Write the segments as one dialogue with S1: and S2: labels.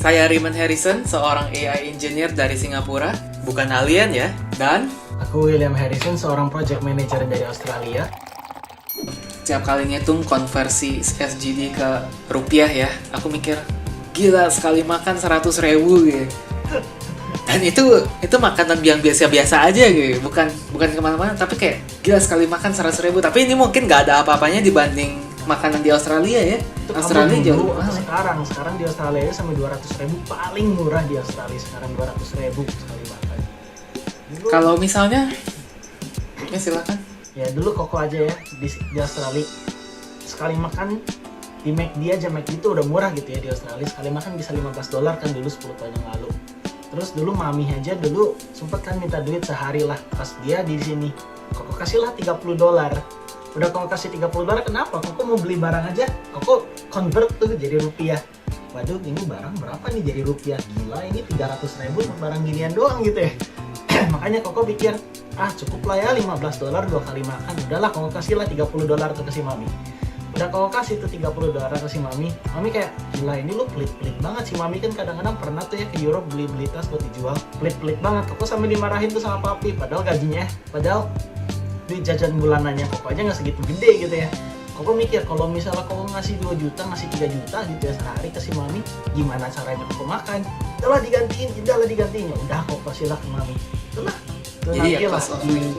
S1: Saya Raymond Harrison, seorang AI engineer dari Singapura, bukan alien ya. Dan
S2: Aku William Harrison, seorang project manager dari Australia.
S1: setiap kali ngitung konversi SGD ke rupiah ya, aku mikir, gila sekali makan 100.000 gitu. Dan itu makanan yang biasa-biasa aja gitu, bukan kemana-mana, tapi kayak gila sekali makan 100.000. Tapi ini mungkin nggak ada apa-apanya dibanding makanan di Australia ya.
S2: Itu
S1: Australia
S2: kamu
S1: jauh
S2: dulu
S1: lebih
S2: atau
S1: mahal.
S2: sekarang di Australia sampai 200.000, paling murah di Australia sekarang 200.000 sekali makan. Dulu,
S1: Kalau misalnya, ya silakan.
S2: ya dulu koko aja ya di Australia sekali makan di McD aja, McD itu udah murah gitu ya di Australia. Sekali makan bisa $15 kan dulu 10 tahun yang lalu. Terus dulu mami aja dulu sempet kan minta duit sehari lah pas dia di sini. Koko kasihlah $30. Udah koko kasih $30, kenapa? Koko mau beli barang aja, koko convert tuh jadi rupiah. Waduh, ini barang berapa nih jadi rupiah? Gila, ini 300.000 untuk barang ginian doang gitu ya. Makanya koko pikir, cukup lah ya $15 2 kali makan. Udahlah, koko kasih lah $30 tuh kasih mami. Udah koko kasih tuh $30 kasih mami. Mami kayak, gila ini lu pelit-pelit banget sih. Mami kan kadang-kadang pernah tuh ya ke Europe beli tas buat dijual. Pelit-pelit banget. Koko sampai dimarahin tuh sama papi. Padahal gajinya, duit jajan bulanannya Koko aja nggak segitu gede gitu ya. Koko mikir kalau misalnya Koko ngasih 2 juta, ngasih 3 juta gitu ya sehari ke si mami, gimana caranya Koko makan? Udahlah digantiin. Ya udah Koko kasihlah ke mami. Itulah. Itu
S1: Jadi
S2: nanti
S1: ya
S2: lah
S1: cost of
S2: di,
S1: living.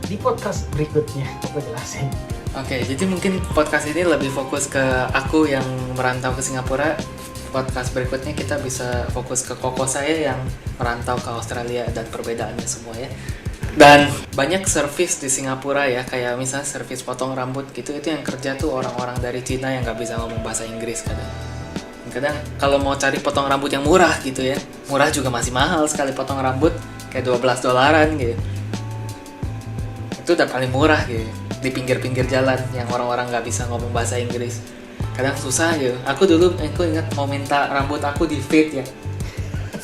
S2: di podcast berikutnya Koko jelasin.
S1: Oke, jadi mungkin podcast ini lebih fokus ke aku yang merantau ke Singapura. Podcast berikutnya kita bisa fokus ke koko saya yang merantau ke Australia dan perbedaannya semua ya. Dan banyak servis di Singapura ya, kayak misalnya servis potong rambut gitu, itu yang kerja tuh orang-orang dari Cina yang nggak bisa ngomong bahasa Inggris kadang. Kadang kalau mau cari potong rambut yang murah gitu ya, murah juga masih mahal sekali potong rambut, kayak $12 gitu. Itu udah paling murah gitu, di pinggir-pinggir jalan yang orang-orang nggak bisa ngomong bahasa Inggris. Kadang susah gitu. Aku ingat mau minta rambut aku di fade ya.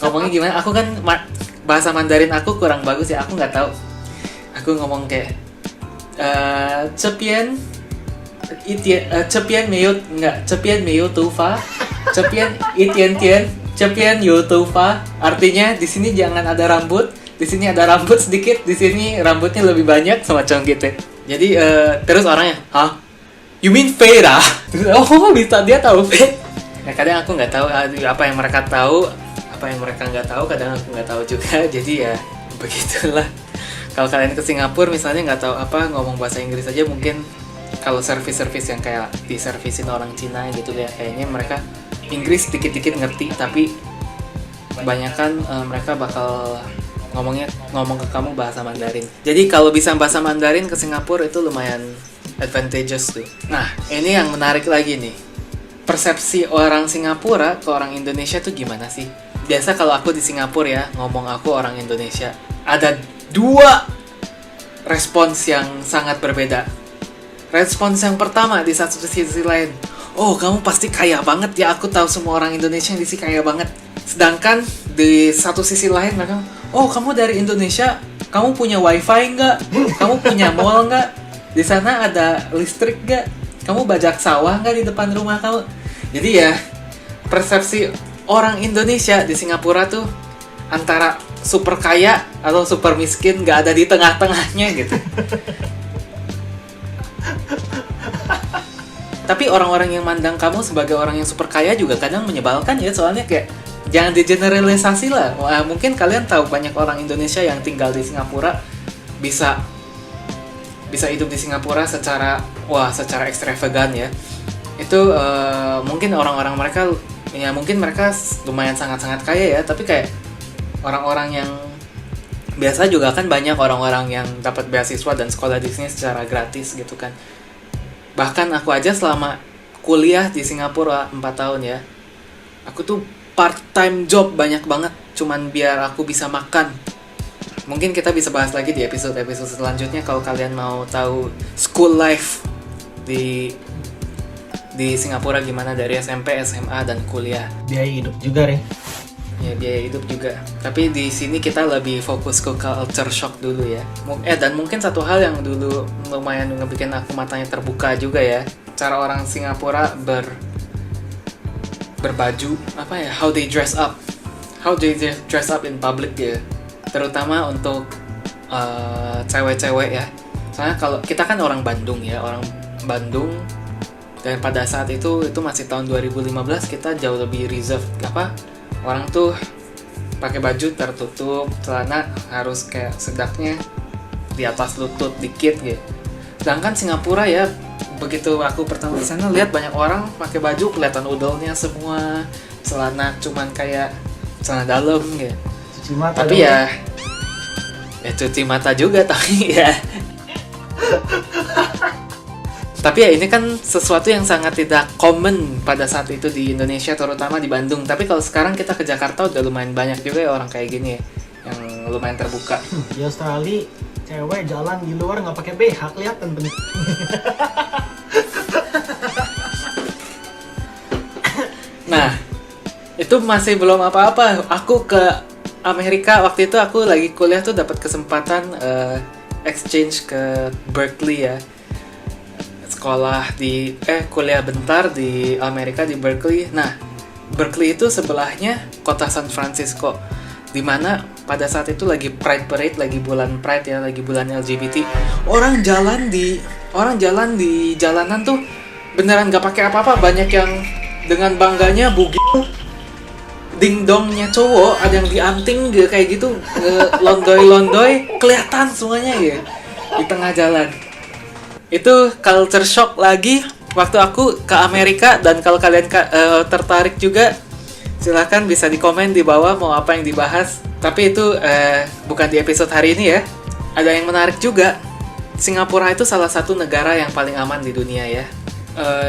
S1: Ngomongnya gimana? Aku kan bahasa Mandarin aku kurang bagus ya, aku nggak tahu. Aku ngomong kayak cepian cepian meyo nggak, cepian meyo tufa, cepian itian tian, cepian yo tufa. Artinya di sini jangan ada rambut, di sini ada rambut sedikit, di sini rambutnya lebih banyak, semacam gitu. Jadi terus orangnya, hah? You mean fade ah? Oh bisa, dia tahu fade. Ya kadang aku nggak tahu apa yang mereka tahu, apa yang mereka nggak tahu, kadang aku nggak tahu juga. Jadi ya begitulah. Kalau kalian ke Singapura misalnya nggak tahu apa ngomong bahasa Inggris aja, mungkin kalau servis-servis yang kayak diservisin orang Cina gitu ya, kayaknya mereka Inggris dikit-dikit ngerti, tapi kebanyakan mereka bakal ngomong ke kamu bahasa Mandarin. Jadi kalau bisa bahasa Mandarin ke Singapura itu lumayan advantageous tuh. Nah, ini yang menarik lagi nih. Persepsi orang Singapura ke orang Indonesia tuh gimana sih? Biasa kalau aku di Singapura ya, ngomong aku orang Indonesia, ada 2 respons yang sangat berbeda. Respons yang pertama di satu sisi lain, oh kamu pasti kaya banget ya, aku tahu semua orang Indonesia yang di sini kaya banget. Sedangkan di satu sisi lain mereka, oh kamu dari Indonesia, kamu punya wifi nggak? Kamu punya mall nggak? Di sana ada listrik nggak? Kamu bajak sawah nggak di depan rumah kamu? Jadi ya, persepsi orang Indonesia di Singapura tuh antara super kaya atau super miskin, nggak ada di tengah-tengahnya gitu. Tapi orang-orang yang mandang kamu sebagai orang yang super kaya juga kadang menyebalkan ya, soalnya kayak jangan digeneralisasi lah. Wah, mungkin kalian tahu banyak orang Indonesia yang tinggal di Singapura bisa hidup di Singapura secara ekstravagan ya. Itu mungkin orang-orang mereka ya, mungkin mereka lumayan sangat-sangat kaya ya, tapi kayak orang-orang yang biasa juga kan banyak orang-orang yang dapat beasiswa dan sekolah di sini secara gratis gitu kan. Bahkan aku aja selama kuliah di Singapura 4 tahun ya, aku tuh part-time job banyak banget, cuman biar aku bisa makan. Mungkin kita bisa bahas lagi di episode-episode selanjutnya kalau kalian mau tahu school life di Singapura gimana dari SMP, SMA, dan kuliah.
S2: Biaya hidup juga Re.
S1: Ya, biaya hidup juga. Tapi di sini kita lebih fokus ke culture shock dulu ya. Dan mungkin satu hal yang dulu lumayan ngebikin aku matanya terbuka juga ya. Cara orang Singapura berbaju apa ya, how they dress up in public ya, terutama untuk cewek-cewek ya. Soalnya kalau kita kan orang Bandung ya, dan pada saat itu masih tahun 2015, kita jauh lebih reserve, orang tuh pakai baju tertutup, celana harus kayak sedaknya di atas lutut dikit gitu. Sedangkan Singapura ya, begitu aku pertama di sana lihat banyak orang pakai baju kelihatan udolnya semua, celana cuman kayak celana dalam gitu.
S2: Cuci mata
S1: Tapi ya cuci mata juga tapi ya. Tapi ya ini kan sesuatu yang sangat tidak common pada saat itu di Indonesia, terutama di Bandung. Tapi kalau sekarang kita ke Jakarta udah lumayan banyak juga ya orang kayak gini ya, yang lumayan terbuka.
S2: Di Australia cewek jalan di luar nggak pakai BH kelihatan bener.
S1: Nah, itu masih belum apa-apa. Aku ke Amerika waktu itu, aku lagi kuliah tuh dapat kesempatan exchange ke Berkeley ya. Kuliah bentar di Amerika di Berkeley. Nah, Berkeley itu sebelahnya kota San Francisco, dimana pada saat itu lagi Pride Parade, lagi bulan Pride ya, lagi bulan LGBT. Orang jalan di jalanan tuh beneran gak pakai apa-apa, banyak yang dengan bangganya bugil dingdongnya cowok, ada yang dianting gitu kayak gitu, londoy kelihatan semuanya ya di tengah jalan. Itu culture shock lagi waktu aku ke Amerika. Dan kalau kalian tertarik juga, silahkan bisa di komen di bawah mau apa yang dibahas. Tapi itu bukan di episode hari ini ya. Ada yang menarik juga, Singapura itu salah satu negara yang paling aman di dunia ya.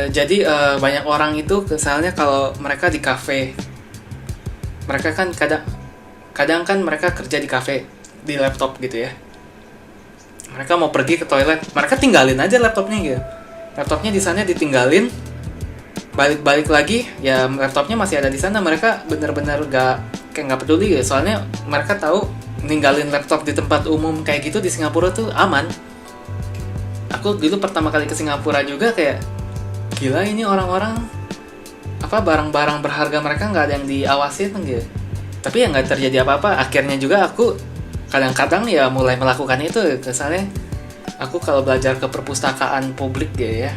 S1: Jadi banyak orang itu misalnya kalau mereka di kafe, mereka kan kadang kan mereka kerja di kafe di laptop gitu ya. Mereka mau pergi ke toilet, mereka tinggalin aja laptopnya gitu. Laptopnya di sana ditinggalin, balik lagi ya laptopnya masih ada di sana. Mereka bener-bener nggak peduli gitu. Soalnya mereka tahu ninggalin laptop di tempat umum kayak gitu di Singapura tuh aman. Aku dulu pertama kali ke Singapura juga kayak gila, ini orang-orang barang-barang berharga mereka nggak ada yang diawasin gitu. Tapi ya nggak terjadi apa-apa. Akhirnya juga aku kadang-kadang ya mulai melakukan itu. Misalnya aku kalau belajar ke perpustakaan publik gitu ya,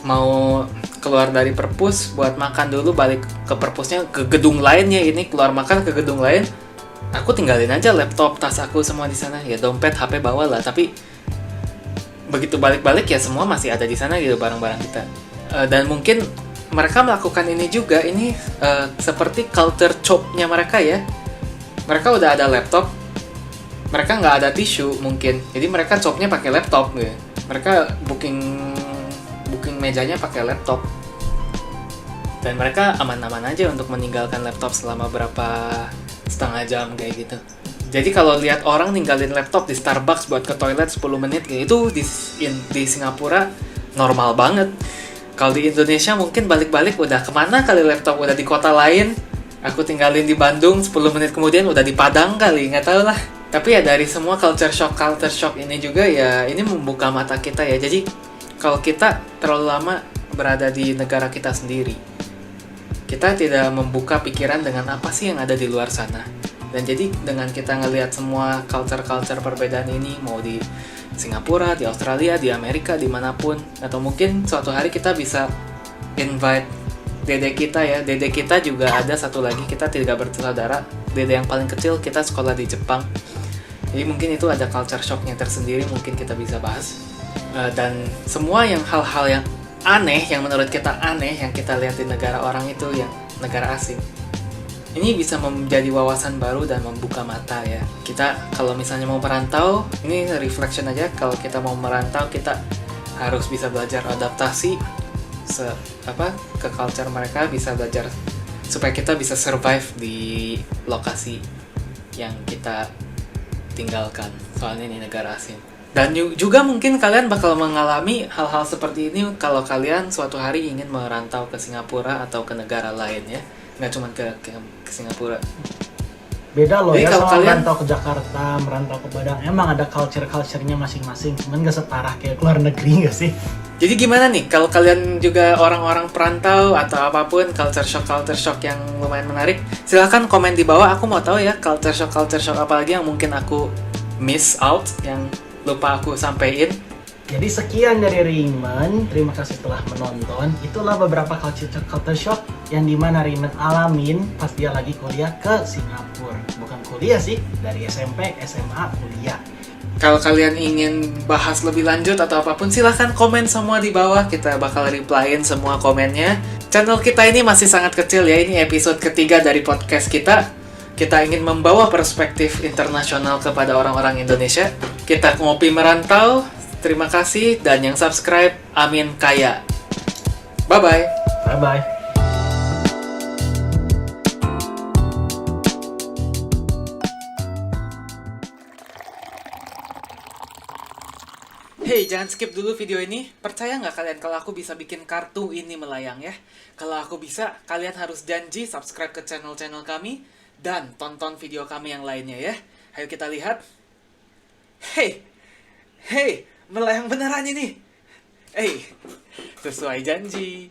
S1: mau keluar dari perpus buat makan dulu, balik ke perpusnya ke gedung lainnya, ini keluar makan ke gedung lain, aku tinggalin aja laptop, tas aku semua di sana ya, dompet, HP bawa lah. Tapi begitu balik-balik ya semua masih ada di sana gitu, barang-barang kita. Dan mungkin mereka melakukan ini juga, ini seperti culture shock-nya mereka ya. Mereka udah ada laptop, mereka nggak ada tisu mungkin, jadi mereka chopnya pakai laptop gitu. Mereka booking mejanya pakai laptop, dan mereka aman-aman aja untuk meninggalkan laptop selama berapa setengah jam kayak gitu. Jadi kalau lihat orang ninggalin laptop di Starbucks buat ke toilet 10 menit kayak itu di Singapura normal banget. Kalau di Indonesia mungkin balik-balik udah kemana kali laptop, udah di kota lain. Aku tinggalin di Bandung, 10 menit kemudian udah di Padang kali, nggak tahu lah. Tapi ya dari semua culture shock ini juga ya, ini membuka mata kita ya. Jadi kalau kita terlalu lama berada di negara kita sendiri, kita tidak membuka pikiran dengan apa sih yang ada di luar sana. Dan jadi dengan kita ngelihat semua culture perbedaan ini, mau di Singapura, di Australia, di Amerika, dimanapun, atau mungkin suatu hari kita bisa invite dede kita ya. Dede kita juga ada satu lagi, kita tidak bersaudara. Dede yang paling kecil kita sekolah di Jepang. Jadi mungkin itu ada culture shock-nya tersendiri, mungkin kita bisa bahas. Dan semua hal-hal yang aneh, yang menurut kita aneh, yang kita lihat di negara orang itu, yang negara asing, ini bisa menjadi wawasan baru dan membuka mata ya. Kita kalau misalnya mau merantau, ini reflection aja, kalau kita mau merantau kita harus bisa belajar adaptasi ke culture mereka, bisa belajar supaya kita bisa survive di lokasi yang kita tinggalkan. Soalnya ini negara asing. Dan juga mungkin kalian bakal mengalami hal-hal seperti ini kalau kalian suatu hari ingin merantau ke Singapura atau ke negara lain ya. Nggak cuma ke Singapura.
S2: Beda loh. Jadi ya sama
S1: kalian
S2: merantau ke Jakarta, merantau ke Padang. Emang ada culture-nya masing-masing, cuman nggak separah kayak luar negeri nggak sih?
S1: Jadi gimana nih kalau kalian juga orang-orang perantau atau apapun culture shock yang lumayan menarik, silahkan komen di bawah. Aku mau tahu ya culture shock apalagi yang mungkin aku miss out, yang lupa aku sampein.
S2: Jadi sekian dari Raymond, terima kasih telah menonton. Itulah beberapa culture shock yang dimana Raymond alamin pas dia lagi kuliah ke Singapura. Bukan kuliah sih, dari SMP, SMA, kuliah.
S1: Kalau kalian ingin bahas lebih lanjut atau apapun, silahkan komen semua di bawah. Kita bakal replyin semua komennya. Channel kita ini masih sangat kecil ya. Ini episode ketiga dari podcast kita. Kita ingin membawa perspektif internasional kepada orang-orang Indonesia. Kita ngopi merantau. Terima kasih. Dan yang subscribe, amin kaya. Bye-bye.
S2: Bye-bye.
S1: Hey, jangan skip dulu video ini. Percaya nggak kalian kalau aku bisa bikin kartu ini melayang ya? Kalau aku bisa, kalian harus janji subscribe ke channel-channel kami dan tonton video kami yang lainnya ya. Ayo kita lihat. Hey, melayang beneran ini. Hey, sesuai janji.